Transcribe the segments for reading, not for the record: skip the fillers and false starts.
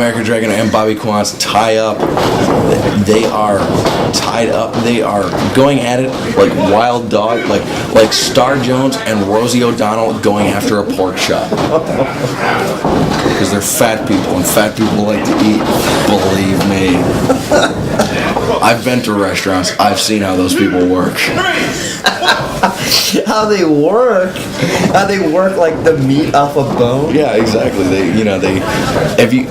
American Dragon and Bobby Quance tie up. They are tied up. They are going at it like wild dog, like Star Jones and Rosie O'Donnell going after a pork chop. Because they're fat people, and fat people like to eat. Believe me. I've been to restaurants. I've seen how those people work. How they work? How they work like the meat off a bone? Yeah, exactly. They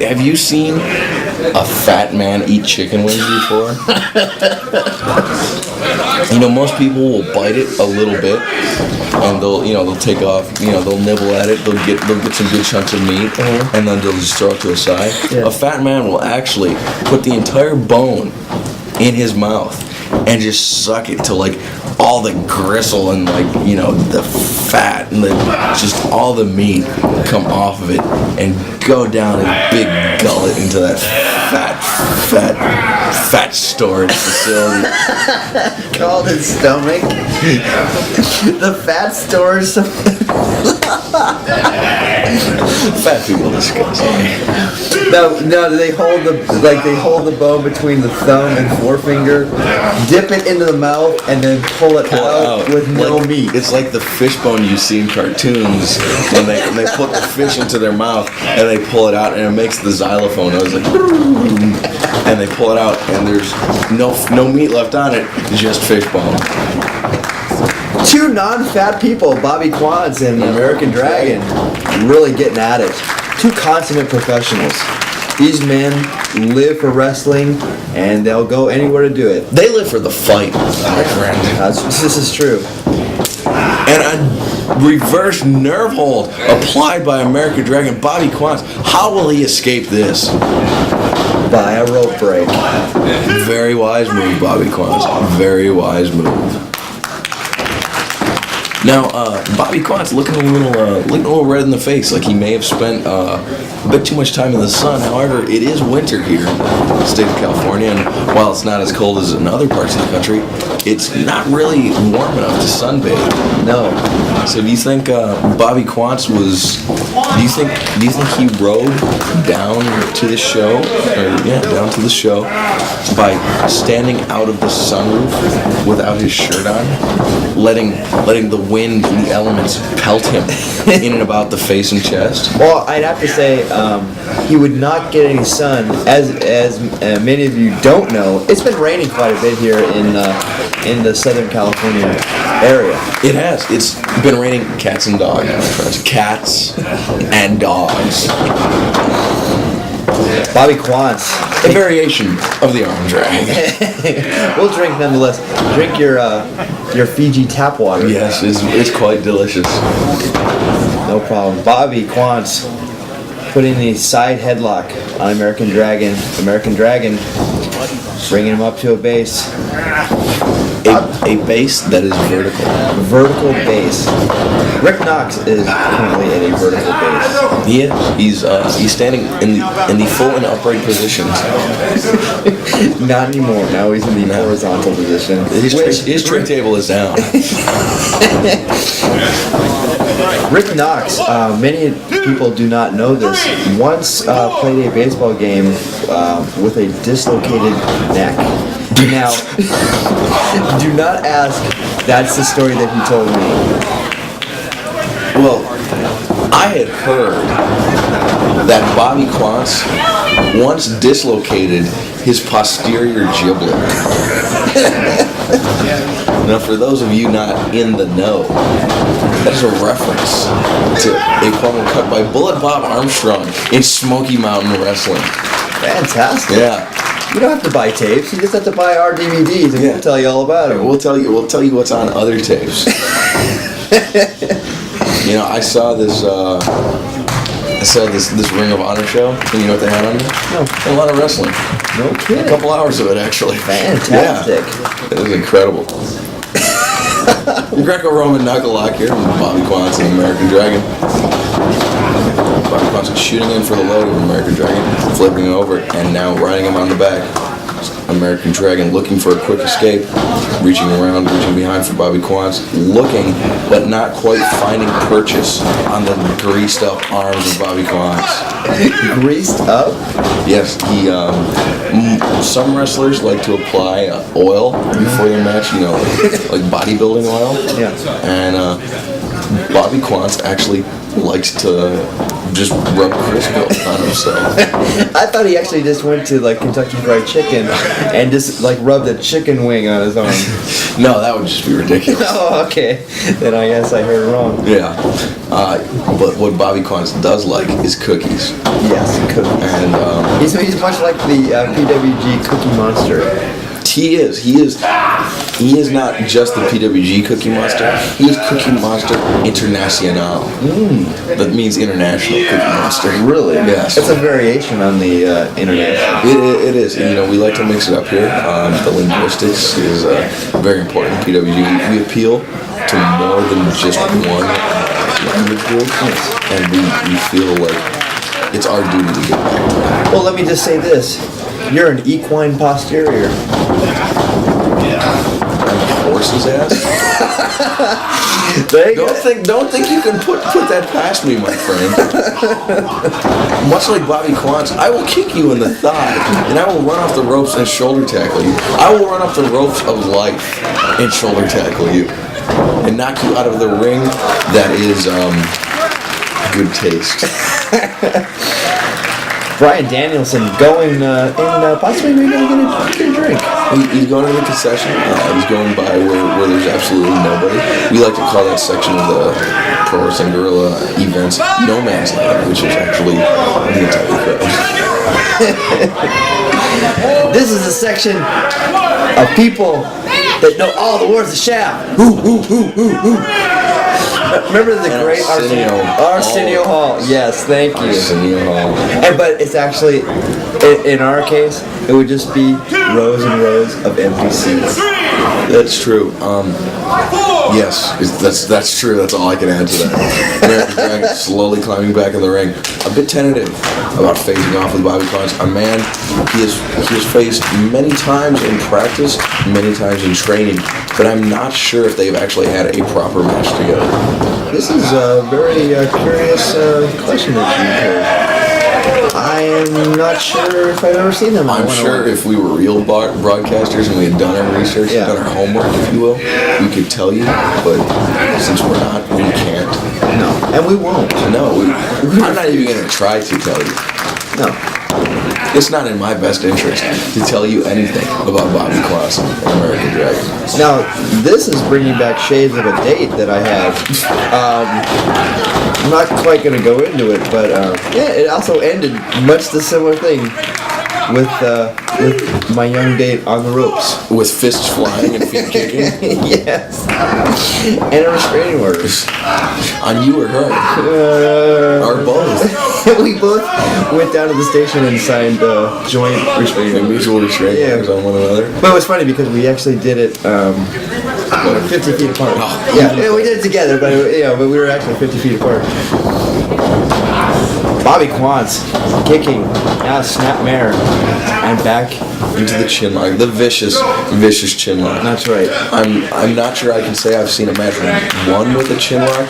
have you seen a fat man eat chicken wings before? Most people will bite it a little bit, and they'll take off. They'll nibble at it. They'll get some good chunks of meat, and then they'll just throw it to a side. Yeah. A fat man will actually put the entire bone in his mouth and just suck it till all the gristle and the fat and just all the meat come off of it and go down his big gullet into that fat storage facility. Called his stomach. The fat storage. Fat people disgust me. No, they hold the bone between the thumb and forefinger, dip it into the mouth, and then pull it out with no meat. It's like the fish bone you see in cartoons when they put the fish into their mouth and they pull it out and it makes the xylophone noise and they pull it out and there's no meat left on it, just fish bone. Two non-fat people, Bobby Quance and American Dragon, really getting at it. Two consummate professionals. These men live for wrestling, and they'll go anywhere to do it. They live for the fight, my friend. This is true. And a reverse nerve hold applied by American Dragon, Bobby Quance. How will he escape this? By a rope break. Very wise move, Bobby Quance. Very wise move. Now, Bobby Quance looking a little red in the face, like he may have spent a bit too much time in the sun. However, it is winter here in the state of California, and while it's not as cold as in other parts of the country, it's not really warm enough to sunbathe. No. So, do you think Bobby Quance was? Do you think he rode down to the show, down to the show, by standing out of the sunroof without his shirt on, letting the wind and the elements pelt him in and about the face and chest? Well, I'd have to say he would not get any sun. As many of you don't know, it's been raining quite a bit here in the Southern California area. It has. It's been raining cats and dogs, my friends. Cats and dogs. Bobby Quance. A variation of the arm drag. We'll drink nonetheless. Drink your Fiji tap water. Yes, it's quite delicious. No problem. Bobby Quance putting the side headlock on American Dragon. American Dragon bringing him up to a base. A base that is vertical. Vertical base. Rick Knox is currently at a vertical base. Yeah, he's standing in the full and upright positions. Not anymore. Now he's in the horizontal position. His tray table is down. Rick Knox, many people do not know this, once played a baseball game with a dislocated neck. Now, do not ask, that's the story that he told me. Well, I had heard that Bobby Quance once dislocated his posterior giblet. Now, for those of you not in the know, that is a reference to a promo cut by Bullet Bob Armstrong in Smoky Mountain Wrestling. Fantastic. Yeah. You don't have to buy tapes. You just have to buy our DVDs, and we'll tell you all about it. We'll tell you what's on other tapes. I saw this Ring of Honor show, and you know what they had on there? No. A lot of wrestling. No kidding. A couple hours of it, actually. Fantastic. Yeah. It was incredible. Greco-Roman knuckle lock here with Bobby Quance and American Dragon. Bobby Quance shooting in for the load of American Dragon, flipping him over, and now riding him on the back. American Dragon, looking for a quick escape, reaching around, reaching behind for Bobby Quance, looking but not quite finding purchase on the greased up arms of Bobby Quance. Greased up? Yes, some wrestlers like to apply oil before their match, like bodybuilding oil. Yeah. And Bobby Quance actually likes to just rub Crisco on himself. I thought he actually just went to like Kentucky Fried Chicken and just like rubbed a chicken wing on his arm. No, that would just be ridiculous. Oh, okay. Then I guess I heard wrong. Yeah. But what Bobby Quance does like is cookies. Yes, cookies. And He's much like the PWG Cookie Monster. he is not just the PWG Cookie Monster. He is Cookie Monster Internacional. That means international Cookie Monster. Really? Yes. It's a variation on the international. It is. We like to mix it up here. The linguistics is very important in PWG. We appeal to more than just one language group, and we feel like it's our duty to get back to that. Well, let me just say this. You're an equine posterior. Horse's ass. There you go. Don't think you can put that past me, my friend. Much like Bobby Quance, I will kick you in the thigh, and I will run off the ropes and shoulder tackle you. I will run off the ropes of life and shoulder tackle you, and knock you out of the ring. That is good taste. Brian Danielson going and possibly maybe going to get a drink. He's going to the concession. He's going by where there's absolutely nobody. We like to call that section of the Pro Wrestling Guerrilla events No Man's Land, which is actually the entire crowd. This is a section of people that know all the words of Shaft. Remember the And great Arsenio Hall? Yes, thank you. Arsenio Hall. But it's actually, in our case, it would just be rows and rows of empty seats. That's true. Yes, that's true. That's all I can add to that. American Dragon slowly climbing back in the ring, a bit tentative about phasing off with Bobby Quance. A man he has faced many times in practice, many times in training, but I'm not sure if they've actually had a proper match together. This is a very curious question that you posed. I am not sure if I've ever seen them. I'm sure if we were real broadcasters and we had done our research, done our homework, if you will, we could tell you. But since we're not, we can't. No, and we won't. No, I'm not even going to try to tell you. No. It's not in my best interest to tell you anything about Bobby Quance and American Dragon. Now, this is bringing back shades of a date that I had. I'm not quite going to go into it, but it also ended much the similar thing with my young date on the ropes. With fists flying and feet kicking? Yes. And a restraining order. On you or her? Or both? We both went down to the station and signed joint restraining orders. Mutual restraining orders on one another? But it was funny because we actually did it 50 feet apart. Oh. Yeah, we did it together, but but we were actually 50 feet apart. Bobby Quance kicking, now snapmare, and back into the chin lock, the vicious chin lock. That's right. I'm not sure I can say I've seen a match won with a chin lock.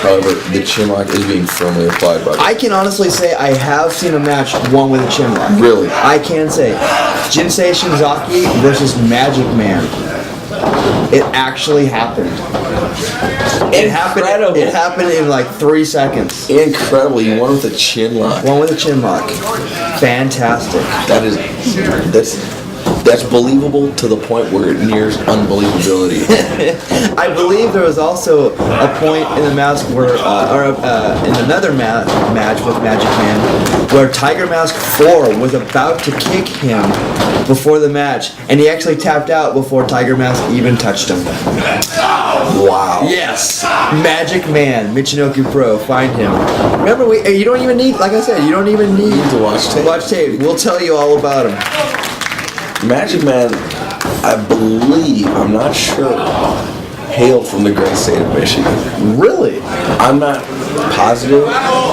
However, the chin lock is being firmly applied by. I can honestly say I have seen a match won with a chin lock. Really? I can say Jinsei Shinzaki versus Magic Man. It actually happened. It happened in like 3 seconds. Incredible! You won with a chin lock. One with a chin lock. Fantastic. That's believable to the point where it nears unbelievability. I believe there was also a point in the match where, in another match with Magic Man, where Tiger Mask 4 was about to kick him before the match, and he actually tapped out before Tiger Mask even touched him. Wow. Yes, Magic Man, Michinoku Pro, find him. Remember, you don't even need, like I said, you don't even need to watch tape. Watch tape. We'll tell you all about him. Magic Man, I believe, I'm not sure, hail from the great state of Michigan. Really? I'm not positive,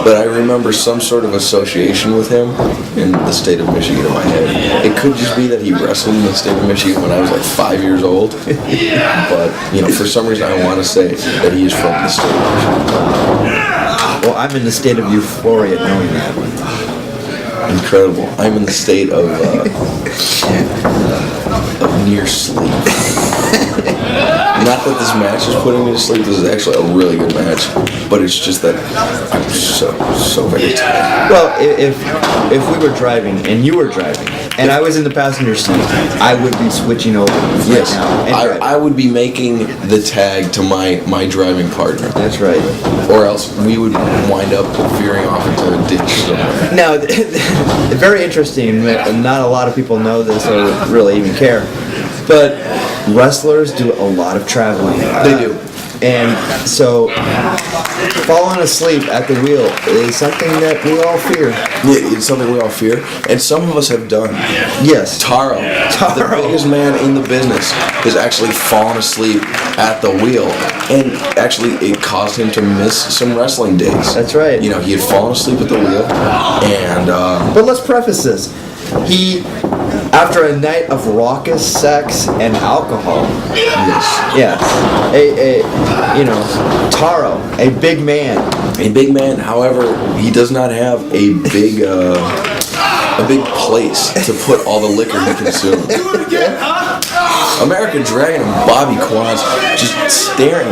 but I remember some sort of association with him in the state of Michigan in my head. It could just be that he wrestled in the state of Michigan when I was like 5 years old. But, you know, for some reason I want to say that he is from the state of Michigan. Well, I'm in the state of euphoria knowing that. Incredible. I'm in the state of near sleep. Not that this match is putting me to sleep. This is actually a really good match, but it's just that I'm so very tired. Well, if we were driving and you were driving and I was in the passenger seat, I would be switching over Yes, right now. And driving. I would be making the tag to my driving partner, That's right. or else we would wind up veering off into a ditch somewhere. Now, very interesting. Not a lot of people know this or really even care, but wrestlers do a lot of traveling. They do. And so, falling asleep at the wheel is something that we all fear. Yeah, it's something we all fear, and some of us have done. Yes. Taro, the biggest man in the business, has actually fallen asleep at the wheel, and actually it caused him to miss some wrestling days. That's right. You know, he had fallen asleep at the wheel, and But let's preface this. He, after a night of raucous sex and alcohol, yes, Taro, a big man. a big man. However, he does not have a big place to put all the liquor he consumes. American Dragon and Bobby Quance just staring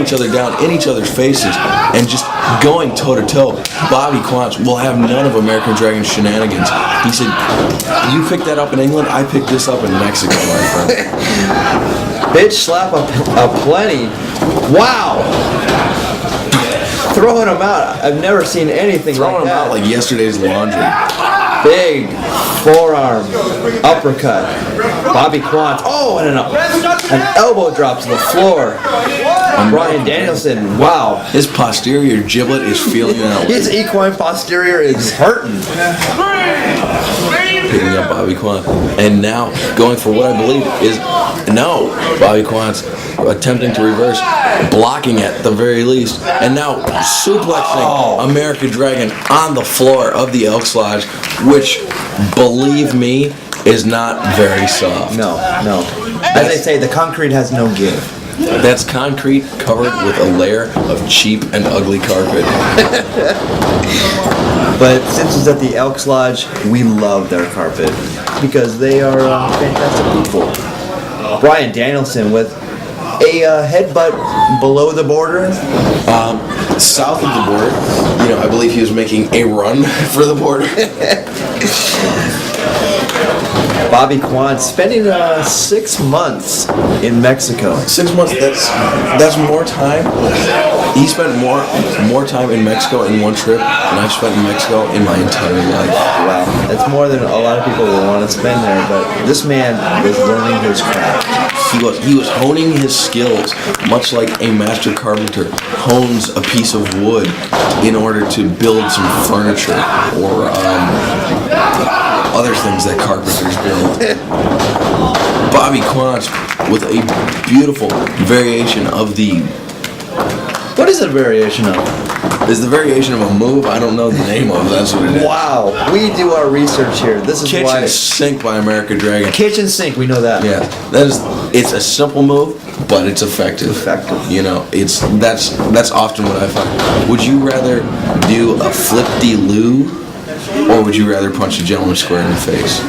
each other down in each other's faces and just going toe to toe. Bobby Quance will have none of American Dragon's shenanigans. He said, "You picked that up in England, I picked this up in Mexico, my friend." Bitch slap a plenty. Wow. Throwing him out. I've never seen anything Throwing like him that. out like yesterday's laundry. Big forearm uppercut. Bobby Quance. Oh, and an elbow drop to the floor. Bryan Danielson. Wow. His posterior giblet is feeling that way. His equine posterior is hurting. Picking up Bobby Quance. And now going for what I believe is Bobby Quance attempting to reverse, blocking at the very least, and now suplexing American Dragon on the floor of the Elks Lodge, which, believe me, is not very soft. No. As they say, the concrete has no give. That's concrete covered with a layer of cheap and ugly carpet. But since it's at the Elks Lodge, we love their carpet because they are fantastic people. Bryan Danielson with a headbutt below the border. South of the border, I believe he was making a run for the border. Bobby Quance spending 6 months in Mexico. 6 months, that's more time. He spent more time in Mexico in one trip than I've spent in Mexico in my entire life. Wow, that's more than a lot of people will want to spend there, but this man was learning his craft. He was honing his skills, much like a master carpenter hones a piece of wood in order to build some furniture or other things that carpenters build. Bobby Quance with a beautiful variation of the... What is a variation of? Is the variation of a move I don't know the name of, that's what it is. Wow, we do our research here. This is Kitchen why... Sink by American Dragon. Kitchen sink, we know that. Yeah, it's a simple move, but it's effective. That's often what I find. Would you rather do a flip-de-loo, or would you rather punch a gentleman square in the face?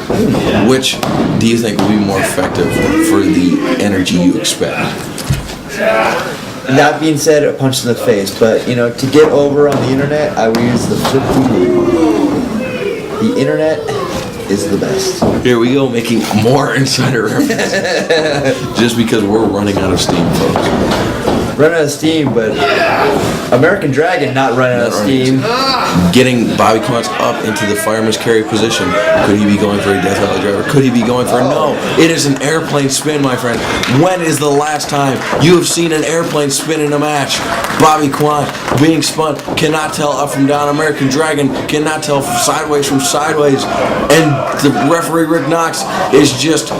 Which do you think would be more effective for the energy you expect? That being said, a punch to the face, but to get over on the internet, I would use the flip-de-loo. The internet is the best. Here we go, making more insider references. Just because we're running out of steam, folks. Running out of steam, but American Dragon not running out of steam. Getting Bobby Quance up into the fireman's carry position. Could he be going for a Death Valley driver? Could he be going for a no? It is an airplane spin, my friend. When is the last time you have seen an airplane spin in a match? Bobby Quance being spun, cannot tell up from down. American Dragon cannot tell sideways from sideways. And the referee, Rick Knox, is just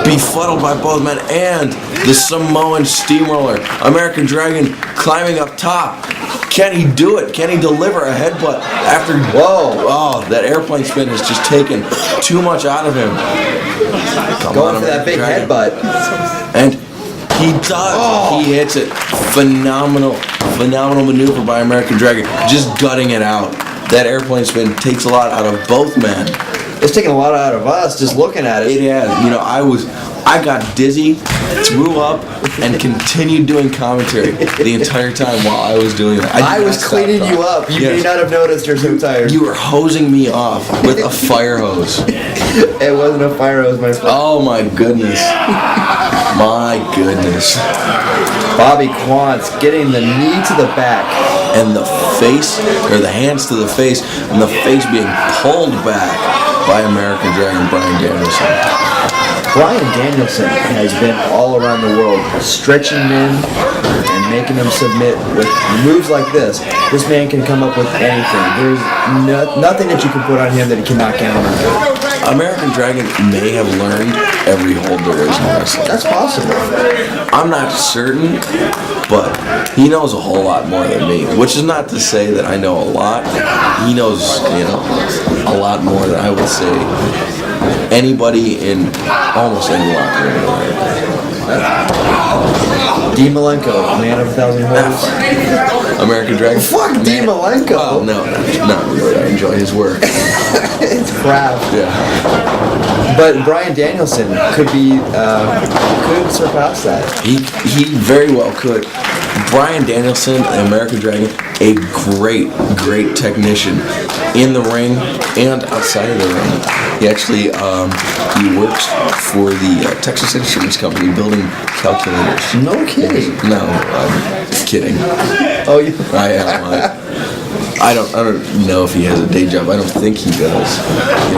befuddled by both men. And The Samoan Steamroller. American Dragon climbing up top. Can he do it? Can he deliver a headbutt after... Whoa. Oh, that airplane spin has just taken too much out of him. Come Going on, for that big American Dragon. headbutt. And he does. Oh. He hits it. Phenomenal maneuver by American Dragon. Just gutting it out. That airplane spin takes a lot out of both men. It's taking a lot out of us just looking at it. It has. You know, I got dizzy, threw up, and continued doing commentary the entire time while I was doing that. I was cleaning you up. You may not have noticed you're so tired. You were hosing me off with a fire hose. It wasn't a fire hose, my friend. Oh my goodness. My goodness. Bobby Quance getting the knee to the back. And the face, or the hands to the face, and the face being pulled back by American Dragon Bryan Danielson. Bryan Danielson has been all around the world stretching men and making them submit with moves like this. This man can come up with anything. There's nothing that you can put on him that he cannot counter. American Dragon may have learned every hold there is in wrestling. That's possible. I'm not certain, but he knows a whole lot more than me, which is not to say that I know a lot. He knows, a lot more than I would say anybody in almost any locker room. Dean Malenko, man of 1,000 holds. American Dragon. Fuck Dean Malenko. Well, no, not really. I enjoy his work. It's crap. Yeah. But Bryan Danielson could surpass that. He very well could. Bryan Danielson, the American Dragon, a great technician in the ring and outside of the ring. He actually he works for the Texas Instruments Company building calculators. No kidding. No, I'm kidding. Oh, you. I don't know if he has a day job. I don't think he does.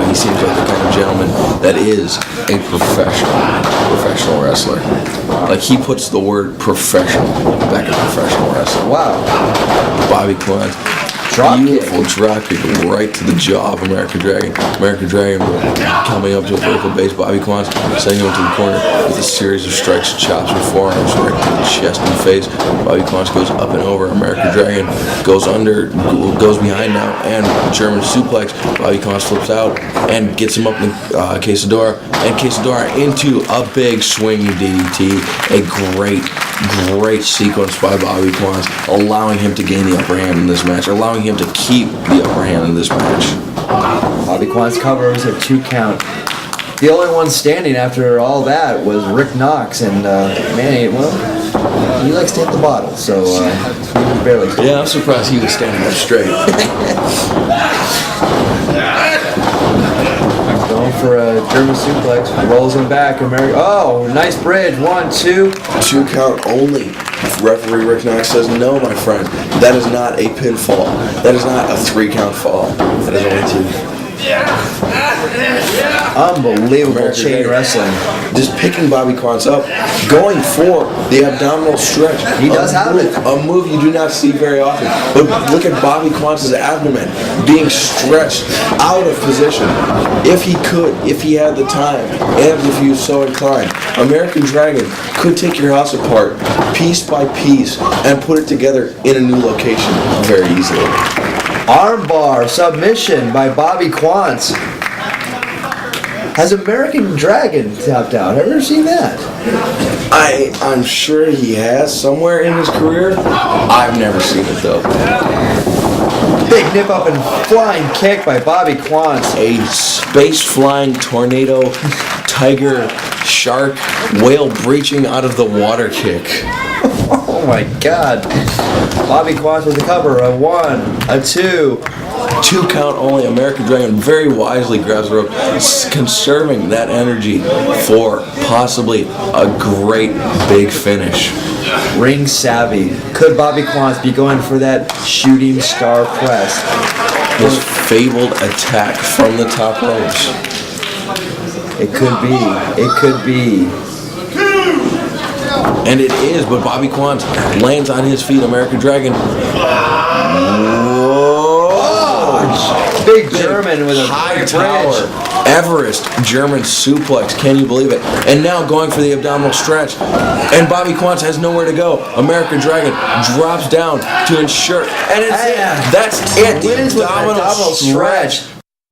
He seems like the kind of gentleman that is a professional wrestler. Like, he puts the word professional back in professional wrestling. Wow. Bobby Quance. Beautiful drop kick right to the jaw of American Dragon. American Dragon coming up to a vertical base. Bobby Quance sending him to the corner with a series of strikes, chops, and forearms right to the chest and face. Bobby Quance goes up and over. American Dragon goes goes behind now, and German suplex. Bobby Quance flips out and gets him up in Quesadora, and Quesadora into a big swinging DDT. A great sequence by Bobby Quance, allowing him to gain the upper hand in this match, allowing him to keep the upper hand in this match. Bobby Quance covers a 2 count. The only one standing after all that was Rick Knox, and he likes to hit the bottle, so he barely. Yeah, I'm surprised he was standing up straight. Going for a German suplex, rolls him back. Oh, nice bridge. 1, 2. 2 count only. Referee Rick Knox says, no, my friend, that is not a pinfall. That is not a 3 count fall. That is only 2. Unbelievable chain wrestling. Just picking Bobby Quance up, going for the abdominal stretch. He does have it. A move you do not see very often. But look at Bobby Quance's abdomen being stretched out of position. If he could, if he had the time, and if he was so inclined, American Dragon could take your house apart piece by piece and put it together in a new location very easily. Armbar submission by Bobby Quance. Has American Dragon tapped out? Have you ever seen that? I'm sure he has somewhere in his career. I've never seen it though. Big nip up and flying kick by Bobby Quance. A space flying tornado, tiger, shark, whale breaching out of the water kick. Oh my God. Bobby Quance with the cover. A 1, a 2. 2 count only. American Dragon very wisely grabs the rope, conserving that energy for possibly a great big finish. Ring savvy. Could Bobby Quance be going for that shooting star press? His fabled attack from the top ropes. It could be. It could be. And it is, but Bobby Quance lands on his feet. American Dragon. Whoa! Big German with a high bridge. tower. Everest German suplex. Can you believe it? And now going for the abdominal stretch. And Bobby Quance has nowhere to go. American Dragon drops down to ensure. And it's it. That's it. Wins with an abdominal stretch.